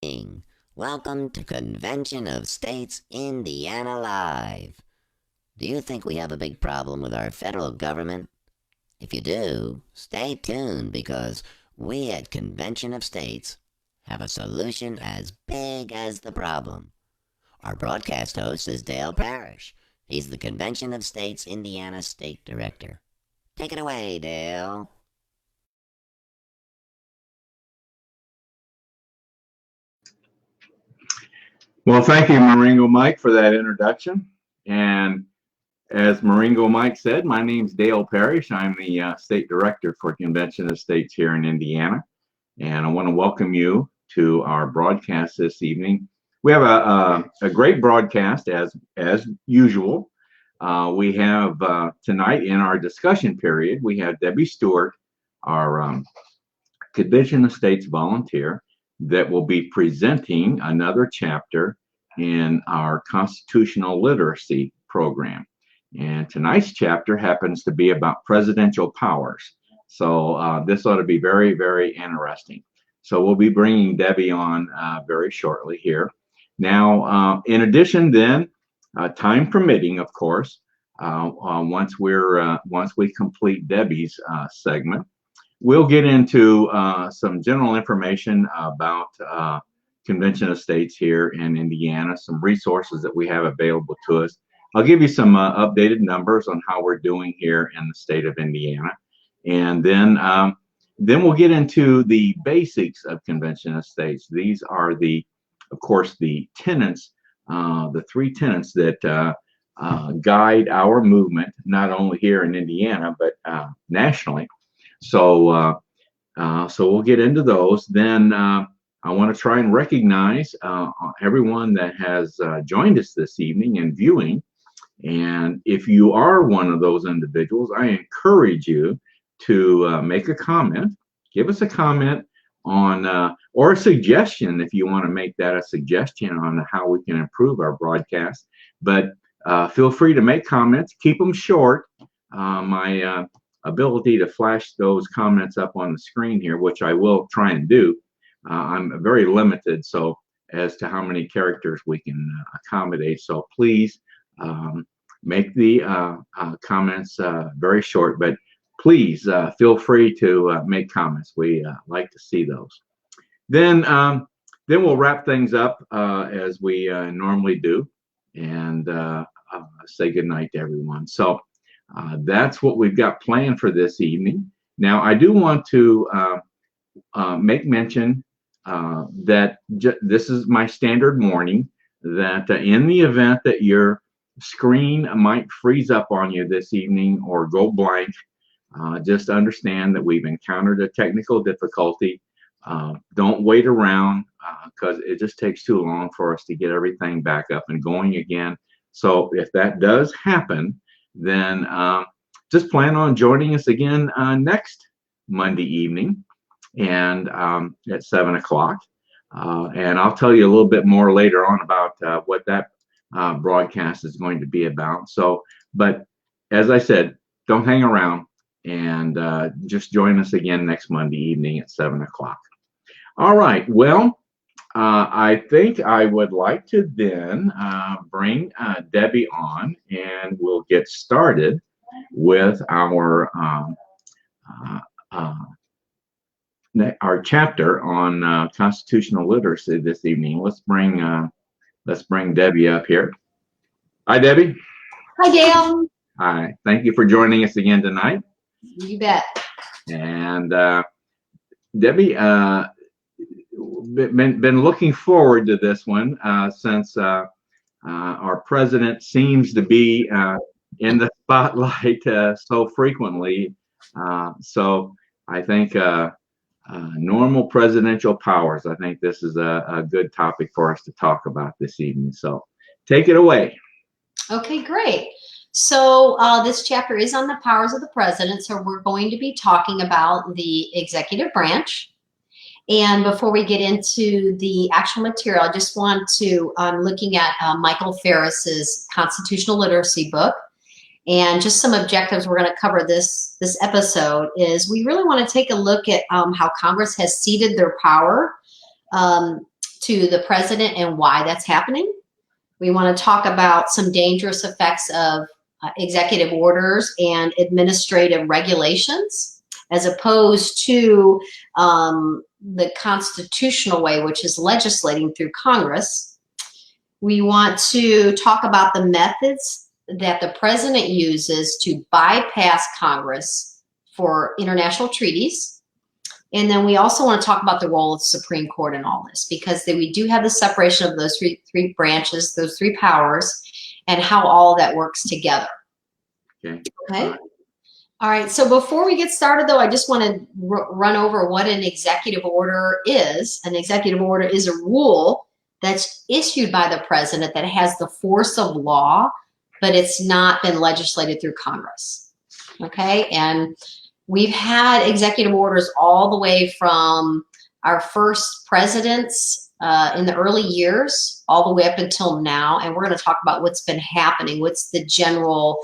Greeting. Welcome to Convention of States Indiana Live. Do you think we have a big problem with our federal government? If you do, stay tuned because we at Convention of States have a solution as big as the problem. Our broadcast host is Dale Parrish. He's the Convention of States Indiana State Director. Take it away, Dale. Well, thank you, Maringo Mike, for that introduction. And as Maringo Mike said, my name's Dale Parrish. I'm the State Director for Convention of States here in Indiana. And I want to welcome you to our broadcast this evening. We have a great broadcast as usual. We have tonight in our discussion period, we have Debbie Stewart, our Convention of States volunteer, that will be presenting another chapter in our constitutional literacy program. And tonight's chapter happens to be about presidential powers. So this ought to be very, very interesting. So we'll be bringing Debbie on very shortly here. Now, in addition then, time permitting, of course, once we complete Debbie's segment, we'll get into some general information about Convention of States here in Indiana, some resources that we have available to us. I'll give you some updated numbers on how we're doing here in the state of Indiana. And then we'll get into the basics of Convention of States. These are of course, the tenets, the three tenets that guide our movement, not only here in Indiana, but nationally. So we'll get into those. Then I want to try and recognize everyone that has joined us this evening and viewing. And if you are one of those individuals, I encourage you to make a comment. Give us a comment on, or a suggestion if you want to make that a suggestion on how we can improve our broadcast. But feel free to make comments. Keep them short. My ability to flash those comments up on the screen here, which I will try and do. I'm very limited so as to how many characters we can accommodate. So please make the comments very short, but please feel free to make comments. We like to see those. Then we'll wrap things up as we normally do and say goodnight to everyone. So that's what we've got planned for this evening. Now, I do want to make mention that this is my standard warning that in the event that your screen might freeze up on you this evening or go blank, just understand that we've encountered a technical difficulty. Don't wait around because it just takes too long for us to get everything back up and going again. So if that does happen, then just plan on joining us again next Monday evening and at 7 o'clock. And I'll tell you a little bit more later on about what that broadcast is going to be about. So, but as I said, don't hang around and just join us again next Monday evening at 7 o'clock. All right. Well, I think I would like to then bring Debbie on, and we'll get started with our chapter on constitutional literacy this evening. Let's bring Debbie up here. Hi, Debbie. Hi, Dale. Hi. Thank you for joining us again tonight. You bet. And Debbie, been looking forward to this one since our president seems to be in the spotlight so frequently. So I think normal presidential powers. I think this is a good topic for us to talk about this evening. So take it away. Okay, great. So this chapter is on the powers of the president. So we're going to be talking about the executive branch. And before we get into the actual material, I just want to, I'm looking at Michael Ferris's constitutional literacy book. And just some objectives we're going to cover this episode is we really want to take a look at how Congress has ceded their power to the president and why that's happening. We want to talk about some dangerous effects of executive orders and administrative regulations, as opposed to the constitutional way, which is legislating through Congress. We want to talk about the methods that the president uses to bypass Congress for international treaties. And then we also want to talk about the role of the Supreme Court in all this, because we do have the separation of those three branches, those three powers, and how all that works together. Okay. All right. So before we get started, though, I just want to run over what an executive order is. An executive order is a rule that's issued by the president that has the force of law, but it's not been legislated through Congress. Okay. And we've had executive orders all the way from our first presidents in the early years, all the way up until now. And we're going to talk about what's been happening, what's the general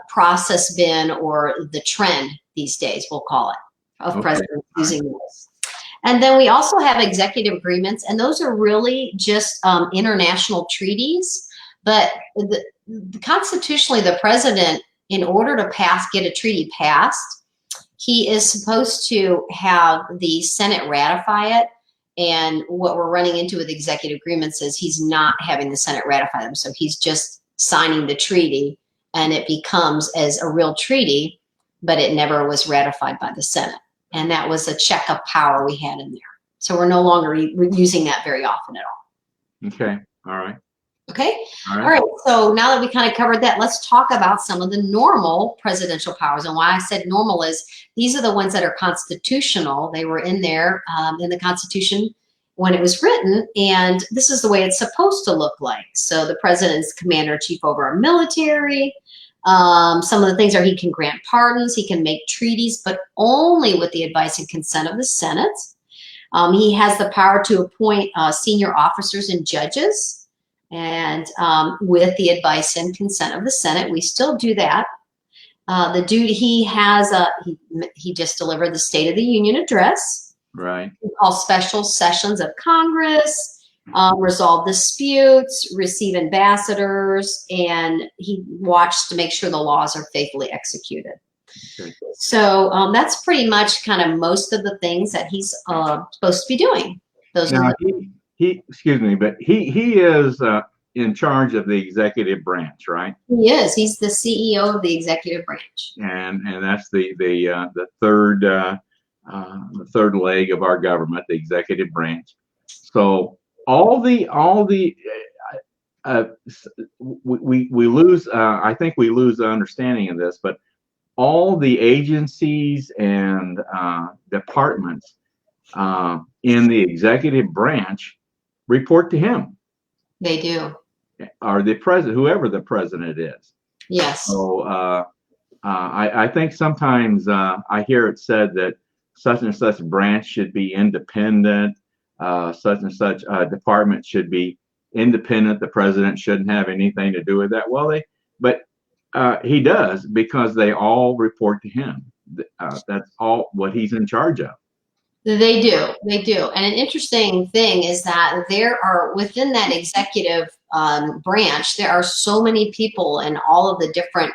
process been, or the trend these days, we'll call it, of presidents using this. And then we also have executive agreements, and those are really just international treaties. But constitutionally, the president, in order to get a treaty passed, he is supposed to have the Senate ratify it. And what we're running into with executive agreements is he's not having the Senate ratify them. So he's just signing the treaty, and it becomes as a real treaty, but it never was ratified by the Senate. And that was a check of power we had in there. So we're no longer using that very often at all. Okay. All right. Okay. All right. So now that we kind of covered that, let's talk about some of the normal presidential powers. And why I said normal is these are the ones that are constitutional. They were in there in the Constitution when it was written, and this is the way it's supposed to look like. So the president is commander-in-chief over our military. Some of the things are he can grant pardons, he can make treaties, but only with the advice and consent of the Senate. He has the power to appoint senior officers and judges. And with the advice and consent of the Senate, we still do that. The duty he has, he just delivered the State of the Union address. Right. He calls special sessions of Congress, resolve disputes, receive ambassadors, and he watched to make sure the laws are faithfully executed. Okay. So that's pretty much kind of most of the things that he's supposed to be doing. Those now, are excuse me, but he is in charge of the executive branch, right? He is. He's the CEO of the executive branch. And that's the third leg of our government, the executive branch. So we lose. I think we lose the understanding of this, but all the agencies and departments in the executive branch report to him. They do. Or the president, whoever the president is. Yes. So I think sometimes I hear it said that such and such branch should be independent, such and such department should be independent. The president shouldn't have anything to do with that. Well, but he does, because they all report to him. That's all what he's in charge of. They do. They do. And an interesting thing is that there are, within that executive branch, there are so many people in all of the different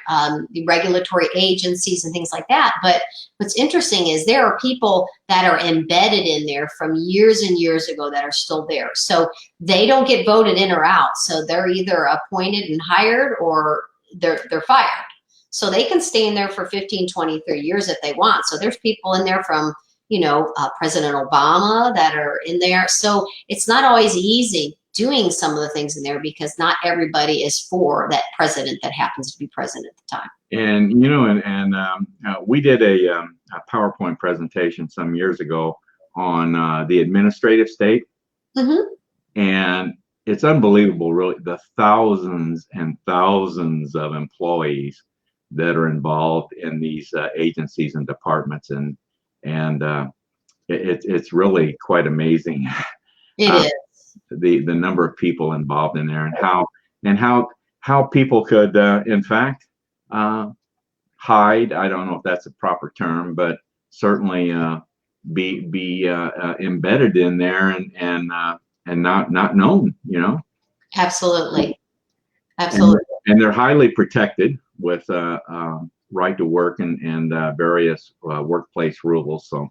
regulatory agencies and things like that. But what's interesting is there are people that are embedded in there from years and years ago that are still there. So they don't get voted in or out. So they're either appointed and hired, or they're fired. So they can stay in there for 15, 20, 30 years if they want. So there's people in there from President Obama that are in there. So it's not always easy doing some of the things in there, because not everybody is for that president that happens to be president at the time. And we did a PowerPoint presentation some years ago on the administrative state. Mm-hmm. And it's unbelievable, really, the thousands and thousands of employees that are involved in these agencies and departments, and it's really quite amazing. It is the number of people involved in there, and how people could in fact hide. I don't know if that's a proper term, but certainly be embedded in there and not known, you know. Absolutely. Absolutely. And they're highly protected with right to work and various workplace rules. So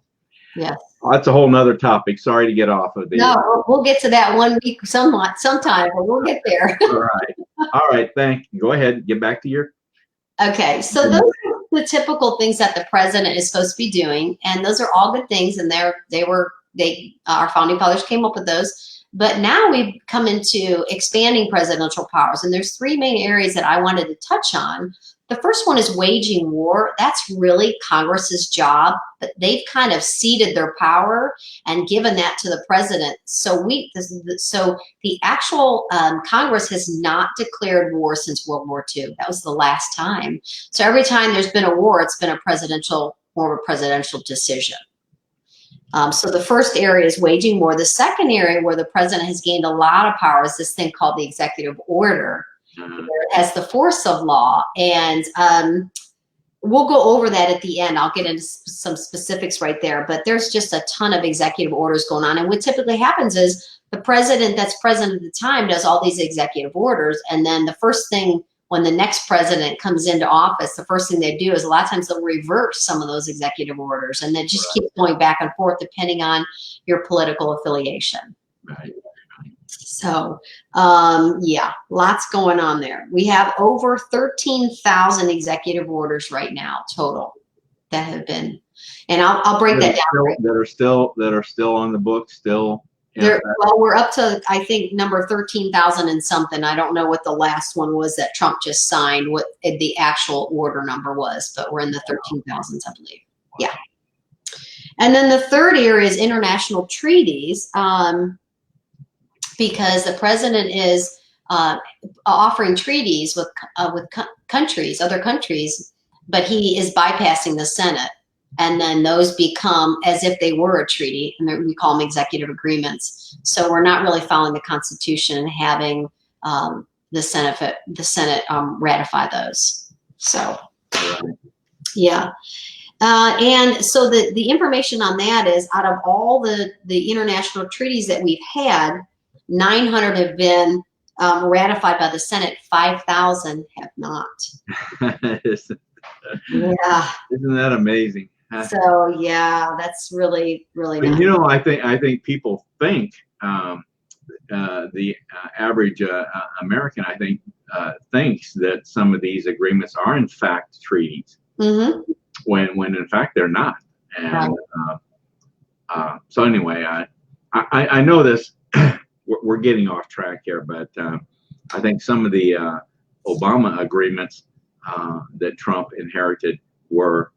Yes. that's a whole nother topic. Sorry to get off of the. No, we'll get to that one week sometime, but we'll get there. All right. All right. Thank you. Go ahead. Get back to your. Okay. So those are the typical things that the president is supposed to be doing. And those are all good things. And our founding fathers came up with those. But now we've come into expanding presidential powers. And there's three main areas that I wanted to touch on. The first one is waging war. That's really Congress's job, but they've kind of ceded their power and given that to the president. So the actual Congress has not declared war since World War II. That was the last time. So every time there's been a war, it's been a presidential decision. So the first area is waging war. The second area where the president has gained a lot of power is this thing called the executive order. It has the force of law, and we'll go over that at the end. I'll get into some specifics right there, but there's just a ton of executive orders going on. And what typically happens is the president that's present at the time does all these executive orders, and then the first thing when the next president comes into office, the first thing they do is a lot of times they'll reverse some of those executive orders, and then just keep going back and forth depending on your political affiliation. Right. So, yeah, lots going on there. We have over 13,000 executive orders right now total that have been, and I'll break that down. That are still on the books still. Well, we're up to, I think, number 13,000 and something. I don't know what the last one was that Trump just signed, what the actual order number was, but we're in the 13,000s, I believe. Yeah. And then the third area is international treaties. Because the president is offering treaties with countries, other countries, but he is bypassing the Senate. And then those become as if they were a treaty, and we call them executive agreements. So we're not really following the Constitution and having the Senate ratify those. So, yeah. And so the information on that is out of all the international treaties that we've had, 900 have been ratified by the Senate. 5,000 have not. Yeah. Isn't that amazing? So yeah, that's really, really nice. You know, I think people think the average American, I think, thinks that some of these agreements are in fact treaties, when in fact they're not. And so anyway, I know this. We're getting off track here, but I think some of the Obama agreements that Trump inherited were,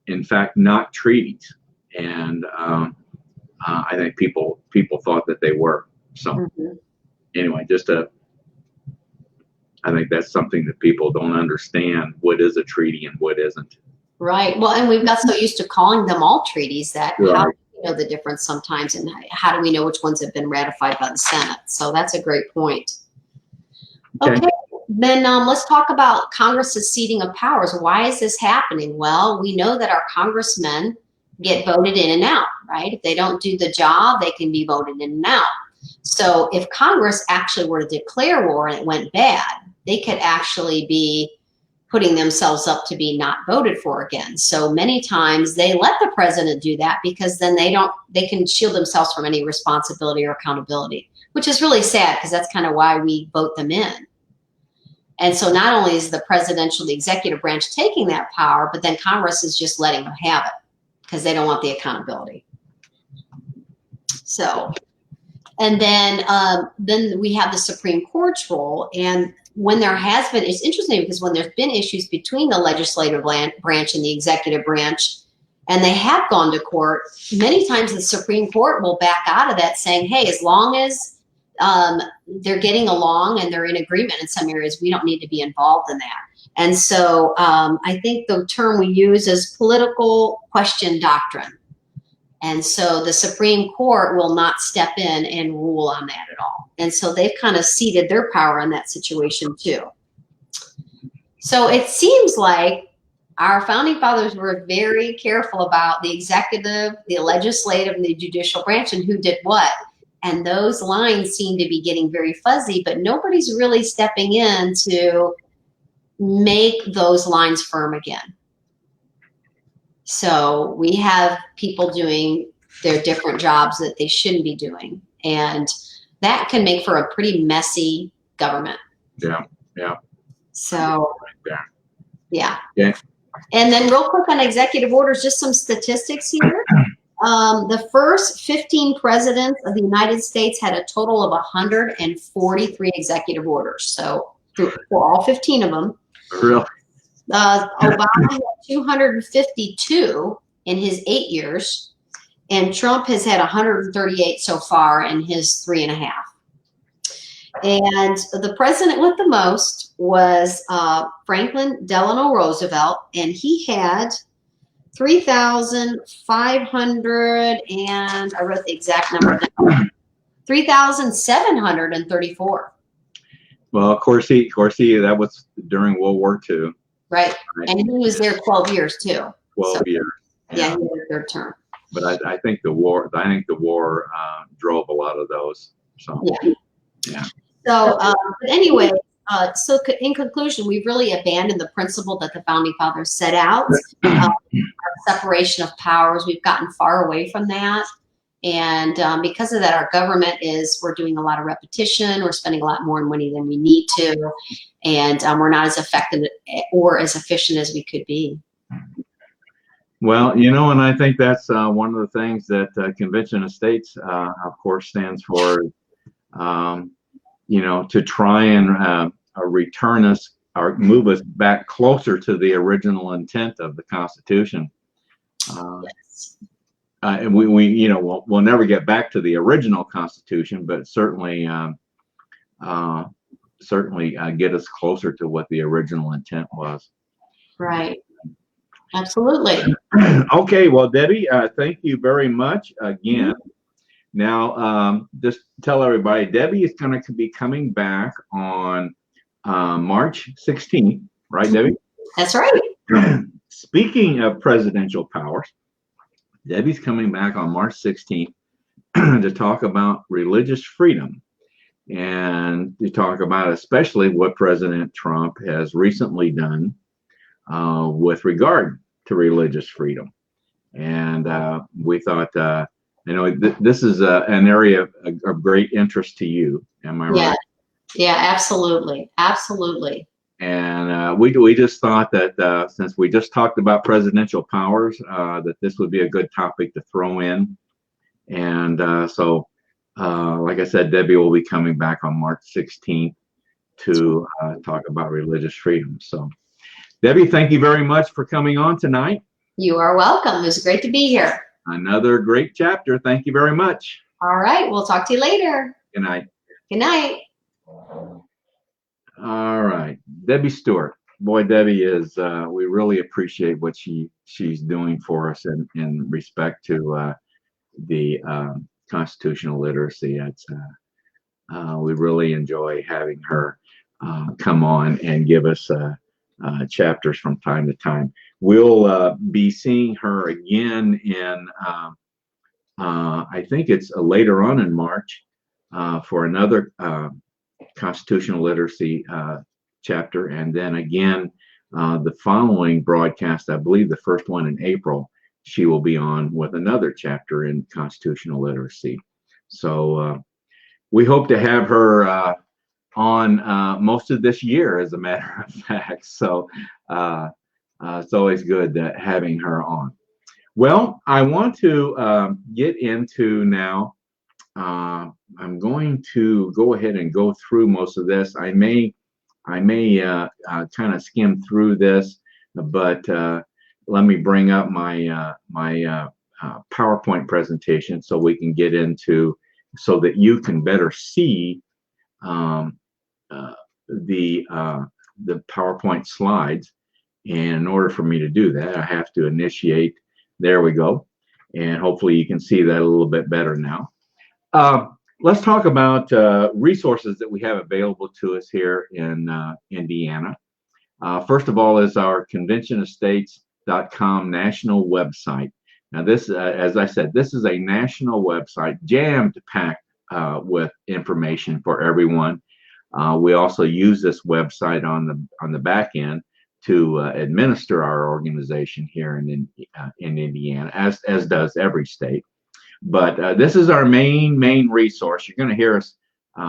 in fact, not treaties, and I think people thought that they were. So anyway, I think that's something that people don't understand: what is a treaty and what isn't. Right. Well, and we've got so used to calling them all treaties that how do we know the difference sometimes, and how do we know which ones have been ratified by the Senate? So that's a great point. Okay. Then let's talk about Congress's ceding of powers. Why is this happening? Well, we know that our congressmen get voted in and out, right? If they don't do the job, they can be voted in and out. So if Congress actually were to declare war and it went bad, they could actually be putting themselves up to be not voted for again. So many times they let the president do that because then they can shield themselves from any responsibility or accountability, which is really sad because that's kind of why we vote them in. And so not only is the executive branch taking that power, but then Congress is just letting them have it because they don't want the accountability. So, and then we have the Supreme Court's role. And when there has been, it's interesting because when there's been issues between the legislative branch and the executive branch, and they have gone to court, many times the Supreme Court will back out of that saying, hey, as long as they're getting along and they're in agreement in some areas, we don't need to be involved in that. And so I think the term we use is political question doctrine. And so the Supreme Court will not step in and rule on that at all. And so they've kind of ceded their power in that situation too. So it seems like our founding fathers were very careful about the executive, the legislative, and the judicial branch and who did what. and those lines seem to be getting very fuzzy, but nobody's really stepping in to make those lines firm again. So we have people doing their different jobs that they shouldn't be doing, and that can make for a pretty messy government. Yeah, yeah. So, Yeah. yeah. Yeah. And then real quick on executive orders, just some statistics here. The first 15 presidents of the United States had a total of 143 executive orders. So for all 15 of them. Really? Obama had 252 in his 8 years, and Trump has had 138 so far in his 3.5. And the president with the most was Franklin Delano Roosevelt, and he had 3,500, and I wrote the exact number down, 3,734. Well, of course he, that was during World War II. Right. And he was there 12 years too. 12 years. Yeah, he had a third term. But I think the war, drove a lot of those. So, yeah. So, but anyway, so in conclusion, we've really abandoned the principle that the founding fathers set out, our separation of powers. We've gotten far away from that. And because of that, our government we're doing a lot of repetition. We're spending a lot more money than we need to. And we're not as effective or as efficient as we could be. Well, and I think that's one of the things that Convention of States, of course, stands for, to try and return us or move us back closer to the original intent of the Constitution. Yes. And we'll never get back to the original Constitution, but certainly get us closer to what the original intent was. Right. Absolutely. Okay. Well, Debbie, thank you very much again. Now, just tell everybody, Debbie is going to be coming back on March 16th, right, Debbie? That's right. Speaking of presidential powers, Debbie's coming back on March 16th to talk about religious freedom and to talk about especially what President Trump has recently done with regard to religious freedom. And we thought, this is an area of great interest to you. Am I right? Yeah, absolutely. Absolutely. And we just thought that since we just talked about presidential powers, that this would be a good topic to throw in. And so, like I said, Debbie will be coming back on March 16th to talk about religious freedom. So, Debbie, thank you very much for coming on tonight. You are welcome. It was great to be here. Another great chapter. Thank you very much. All right. We'll talk to you later. Good night. Good night. All right. Debbie Stewart. Boy, Debbie is, we really appreciate what she's doing for us in respect to the constitutional literacy. It's, we really enjoy having her come on and give us chapters from time to time. We'll be seeing her again in, I think it's later on in March for another constitutional literacy chapter, and then again the following broadcast, I believe the first one in April, she will be on with another chapter in constitutional literacy. So we hope to have her on most of this year, as a matter of fact. So it's always good having her on. Well, I want to get into now. I'm going to go ahead and go through most of this. I may kind of skim through this, but let me bring up my PowerPoint presentation so we can get into, so that you can better see the PowerPoint slides. And in order for me to do that, I have to initiate. There we go. And hopefully you can see that a little bit better now. Let's talk about resources that we have available to us here in Indiana. First of all is our conventionofstates.com national website. Now this, as I said, this is a national website jammed packed with information for everyone. We also use this website on the back end to administer our organization here in Indiana, as does every state. But this is our main resource. You're going to hear us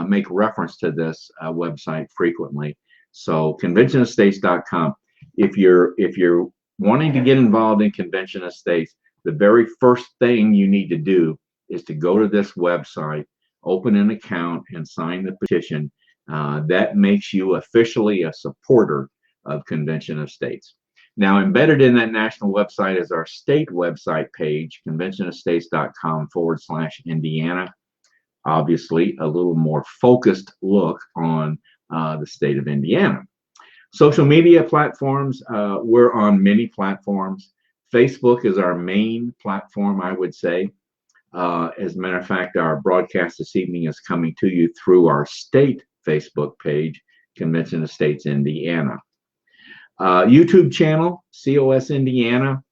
make reference to this website frequently. So conventionofstates.com. If you're wanting to get involved in Convention of States, the very first thing you need to do is to go to this website, open an account, and sign the petition. That makes you officially a supporter of Convention of States. Now, embedded in that national website is our state website page, conventionofstates.com/Indiana. Obviously, a little more focused look on the state of Indiana. Social media platforms, we're on many platforms. Facebook is our main platform, I would say. As a matter of fact, our broadcast this evening is coming to you through our state Facebook page, Convention of States Indiana. YouTube channel, COS Indiana,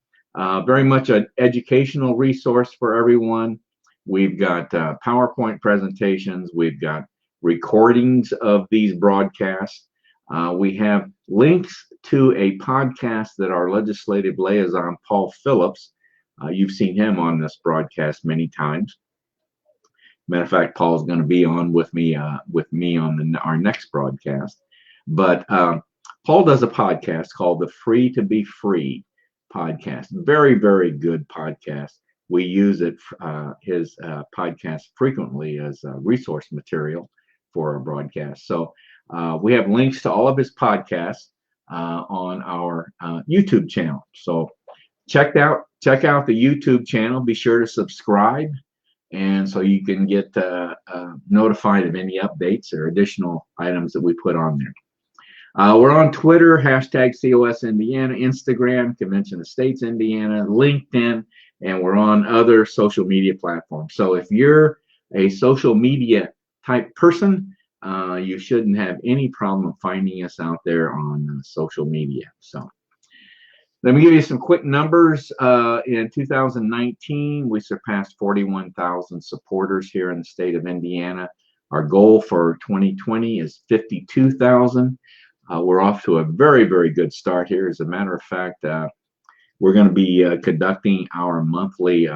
very much an educational resource for everyone. We've got PowerPoint presentations. We've got recordings of these broadcasts. We have links to a podcast that our legislative liaison, Paul Phillips, you've seen him on this broadcast many times. Matter of fact, Paul's going to be on with me on our next broadcast. But Paul does a podcast called the Free to Be Free podcast. Very, very good podcast. We use his podcast frequently as resource material for our broadcast. So we have links to all of his podcasts on our YouTube channel. So check out the YouTube channel. Be sure to subscribe, and so you can get notified of any updates or additional items that we put on there. We're on Twitter, hashtag COS Indiana, Instagram, Convention of States Indiana, LinkedIn, and we're on other social media platforms. So if you're a social media type person, you shouldn't have any problem finding us out there on social media. So let me give you some quick numbers. In 2019, we surpassed 41,000 supporters here in the state of Indiana. Our goal for 2020 is 52,000. We're off to a very, very good start here. As a matter of fact, we're going to be conducting our monthly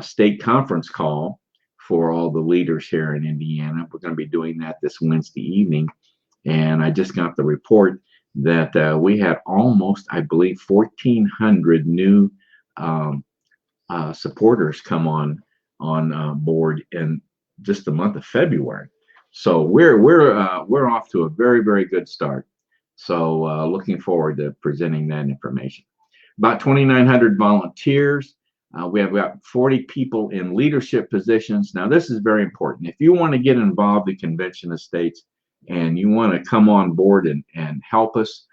state conference call for all the leaders here in Indiana. We're going to be doing that this Wednesday evening. And I just got the report that we had almost, I believe, 1,400 new supporters come on board in just the month of February. So we're off to a very, very good start. So looking forward to presenting that information. About 2,900 volunteers. We have about 40 people in leadership positions. Now, this is very important. If you want to get involved in Convention of States and you want to come on board and help us,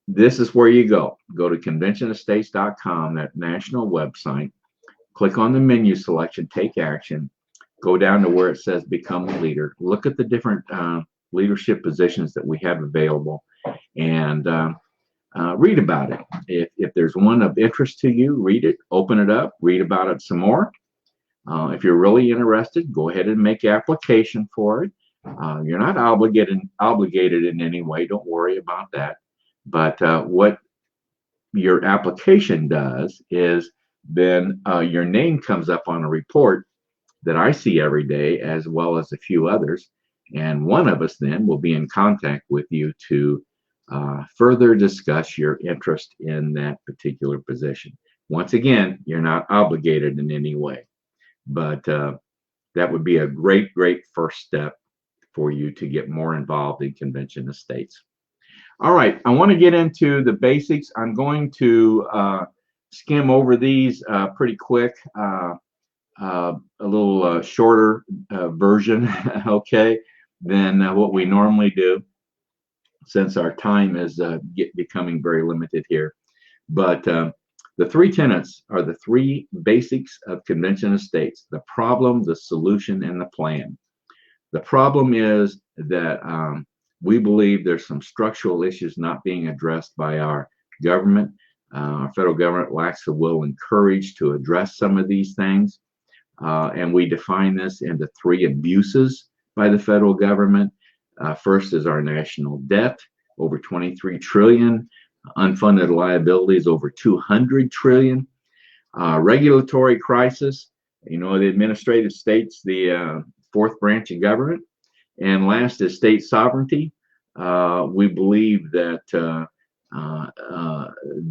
this is where you go. Go to conventionofstates.com, that national website. Click on the menu selection, take action. Go down to where it says become a leader. Look at the different leadership positions that we have available, and read about it. If there's one of interest to you, read it, open it up, read about it some more. If you're really interested, go ahead and make application for it. You're not obligated in any way. Don't worry about that. But what your application does is then your name comes up on a report that I see every day, as well as a few others. And one of us then will be in contact with you to further discuss your interest in that particular position. Once again, you're not obligated in any way, but that would be a great first step for you to get more involved in Convention of States. All right, I want to get into the basics. I'm going to skim over these pretty quick, a little shorter version, okay, than what we normally do, since our time is becoming very limited here. But the three tenets are the three basics of Convention of States: the problem, the solution, and the plan. The problem is that we believe there's some structural issues not being addressed by our government. Our federal government lacks the will and courage to address some of these things. And we define this into 3 abuses by the federal government. First is our national debt, over 23 trillion, unfunded liabilities over 200 trillion, regulatory crisis, the administrative state's the 4th branch of government, and last is state sovereignty. We believe that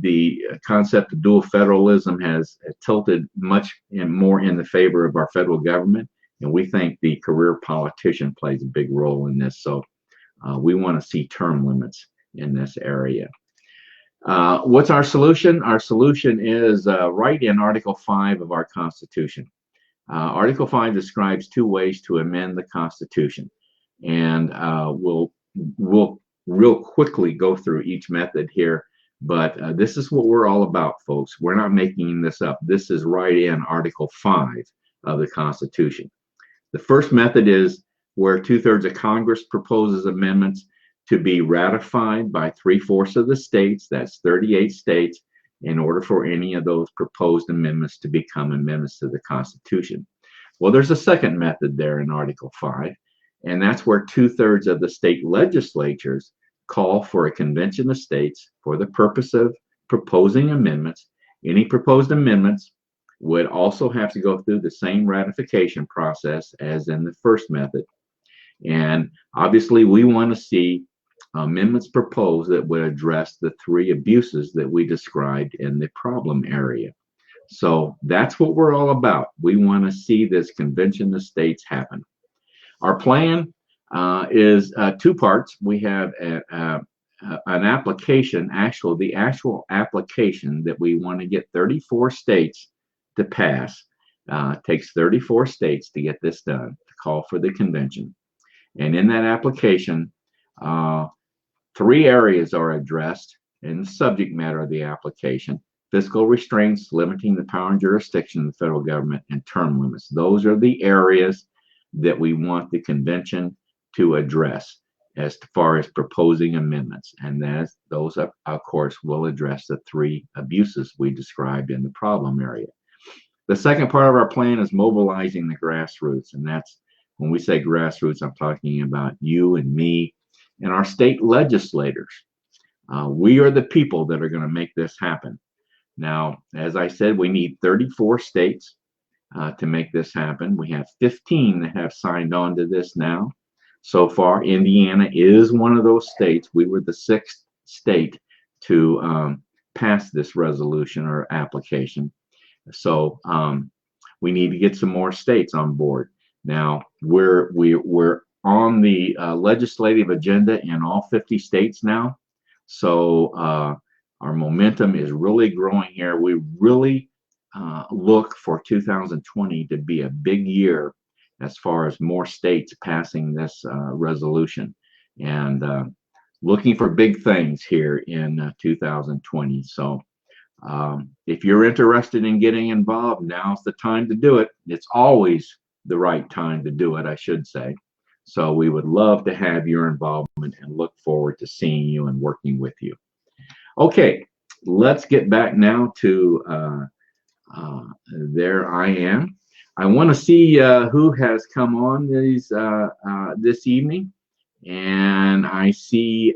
the concept of dual federalism has tilted much more in the favor of our federal government, and we think the career politician plays a big role in this. So we want to see term limits in this area. What's our solution? Our solution is right in Article 5 of our Constitution. Article 5 describes 2 ways to amend the Constitution, and we'll real quickly go through each method here, but this is what we're all about, folks. We're not making this up. This is right in Article 5 of the Constitution. The first method is where 2/3 of Congress proposes amendments to be ratified by 3/4 of the states, that's 38 states, in order for any of those proposed amendments to become amendments to the Constitution. Well, there's a second method there in Article 5, and that's where 2/3 of the state legislatures call for a convention of states for the purpose of proposing amendments. Any proposed amendments would also have to go through the same ratification process as in the first method. And obviously, we want to see amendments proposed that would address the 3 abuses that we described in the problem area. So that's what we're all about. We want to see this convention of states happen. Our plan is 2 parts. We have an application, the actual application that we want to get 34 states to pass. Takes 34 states to get this done, to call for the convention. And in that application, 3 areas are addressed in the subject matter of the application: fiscal restraints, limiting the power and jurisdiction of the federal government, and term limits. Those are the areas that we want the convention to address as far as proposing amendments. And those, of course, will address the 3 abuses we described in the problem area. The second part of our plan is mobilizing the grassroots. And that's, when we say grassroots, I'm talking about you and me and our state legislators. We are the people that are going to make this happen. Now, as I said, we need 34 states to make this happen. We have 15 that have signed on to this now. So far, Indiana is one of those states. We were the 6th state to pass this resolution or application. So we need to get some more states on board. Now, we're on the legislative agenda in all 50 states now. So our momentum is really growing here. We really look for 2020 to be a big year as far as more states passing this resolution, and looking for big things here in 2020. So if you're interested in getting involved, now's the time to do it. It's always the right time to do it, I should say. So we would love to have your involvement and look forward to seeing you and working with you. Okay, let's get back now to there I am. I want to see who has come on this evening, and I see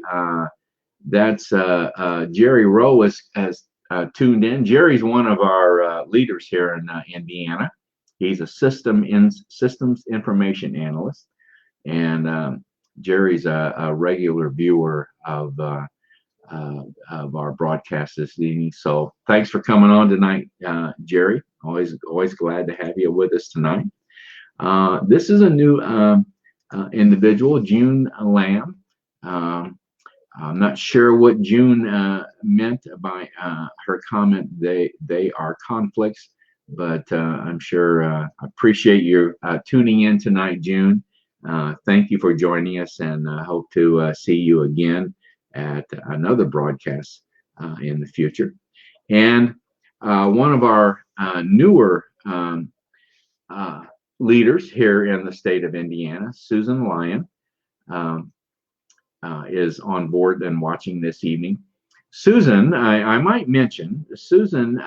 that's Jerry Rowe has tuned in. Jerry's one of our leaders here in Indiana. He's a systems information analyst, and Jerry's a regular viewer of our broadcast this evening. So thanks for coming on tonight, Jerry. Always glad to have you with us tonight. This is a new individual, June Lamb. I'm not sure what June meant by her comment. They are conflicts, but I'm sure I appreciate your tuning in tonight, June. Thank you for joining us, and hope to see you again at another broadcast in the future. And one of our newer leaders here in the state of Indiana, Susan Lyon, is on board and watching this evening. Susan, I might mention, Susan,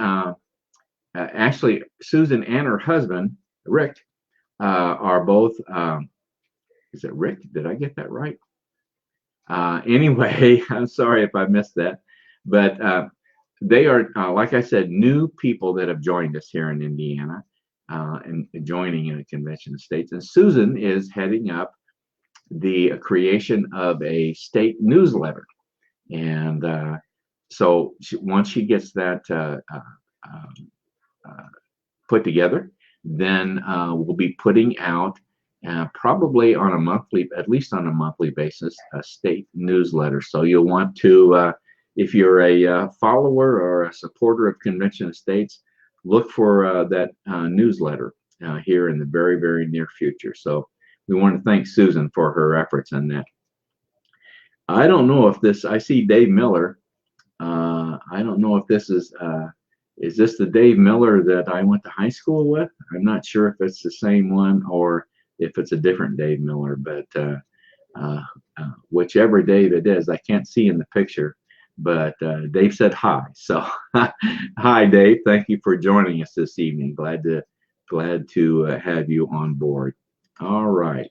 actually, Susan and her husband Rick, are both, is it Rick? Did I get that right? Anyway, I'm sorry if I missed that, but they are, like I said, new people that have joined us here in Indiana and joining in a convention of states. And Susan is heading up the creation of a state newsletter. And so once she gets that put together, then we'll be putting out probably on a monthly, at least on a monthly basis, a state newsletter. So you'll want to, if you're a follower or a supporter of Convention of States, look for that newsletter here in the very, very near future. So we want to thank Susan for her efforts in that. I don't know if this, I see Dave Miller. I don't know if this is this the Dave Miller that I went to high school with? I'm not sure if it's the same one or if it's a different Dave Miller, but whichever Dave it is, I can't see in the picture, but Dave said hi. So hi, Dave. Thank you for joining us this evening. Glad to have you on board. All right.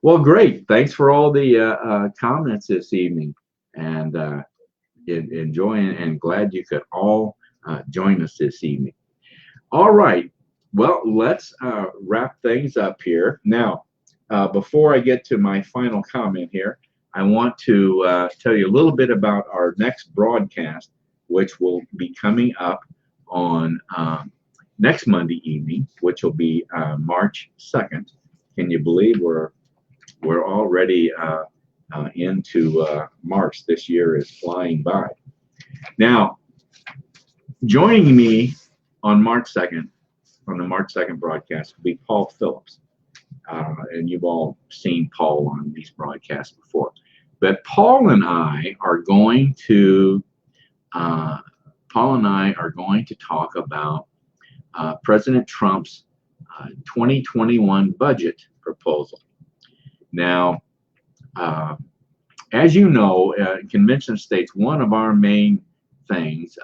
Well, great. Thanks for all the comments this evening, and enjoying and glad you could all join us this evening. All right. Well, let's wrap things up here. Now, before I get to my final comment here, I want to tell you a little bit about our next broadcast, which will be coming up on next Monday evening, which will be March 2nd. Can you believe we're already into March? This year is flying by. Now, joining me on March 2nd, on the March 2nd broadcast, will be Paul Phillips. And you've all seen Paul on these broadcasts before. But Paul and I are going to talk about President Trump's 2021 budget proposal. Now, as you know, Convention of States, one of our main things,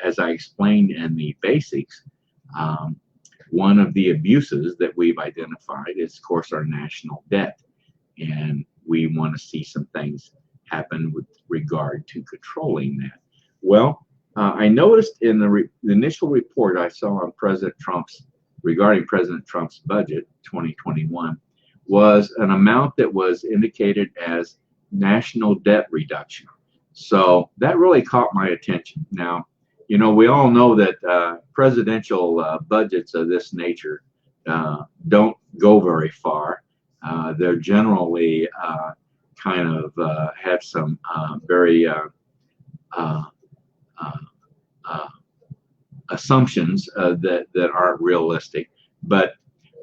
as I explained in the basics, one of the abuses that we've identified is, of course, our national debt. And we want to see some things happen with regard to controlling that. Well, I noticed in the initial report I saw on regarding President Trump's budget 2021 was an amount that was indicated as national debt reduction. So that really caught my attention. Now, you know, we all know that presidential budgets of this nature don't go very far. They're generally kind of have some very assumptions that aren't realistic. But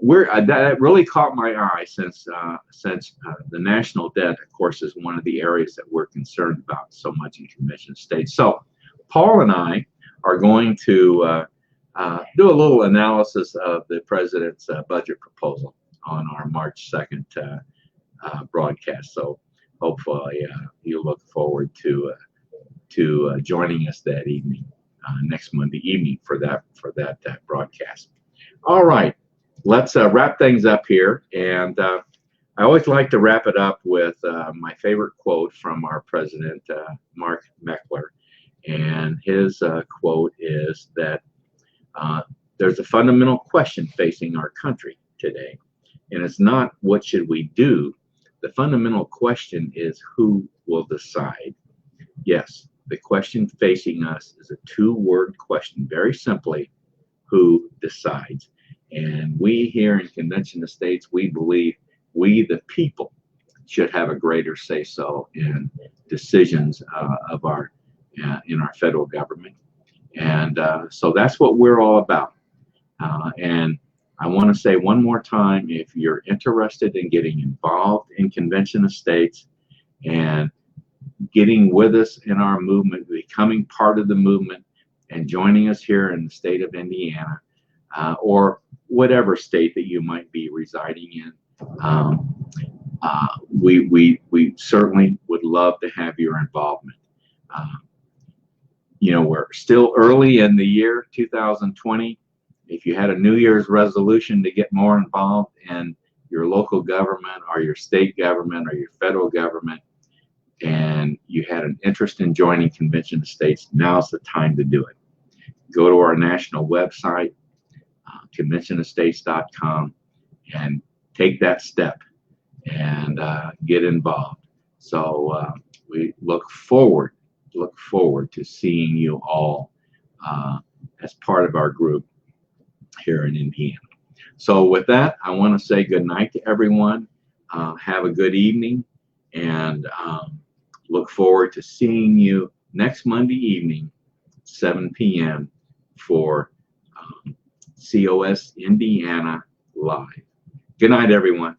that really caught my eye since the national debt, of course, is one of the areas that we're concerned about so much in Convention of States. So Paul and I are going to do a little analysis of the president's budget proposal on our March 2nd broadcast. So hopefully you look forward to joining us that evening, next Monday evening for that broadcast. All right, let's wrap things up here. And I always like to wrap it up with my favorite quote from our president, Mark Meckler. And his quote is that there's a fundamental question facing our country today. And it's not what should we do. The fundamental question is who will decide. Yes, the question facing us is a two-word question. Very simply, who decides? And we here in Convention of States, we believe we, the people, should have a greater say-so in decisions of our in our federal government. And so that's what we're all about. And I want to say one more time, if you're interested in getting involved in Convention of States and getting with us in our movement, becoming part of the movement and joining us here in the state of Indiana, or whatever state that you might be residing in, we certainly would love to have your involvement. You know, we're still early in the year 2020, if you had a New Year's resolution to get more involved in your local government or your state government or your federal government, and you had an interest in joining Convention of States, now's the time to do it. Go to our national website, conventionofstates.com, and take that step and get involved. So we look forward to seeing you all as part of our group here in Indiana. So with that, I want to say good night to everyone. Have a good evening, and look forward to seeing you next Monday evening, 7 p.m. for COS Indiana Live. Good night, everyone.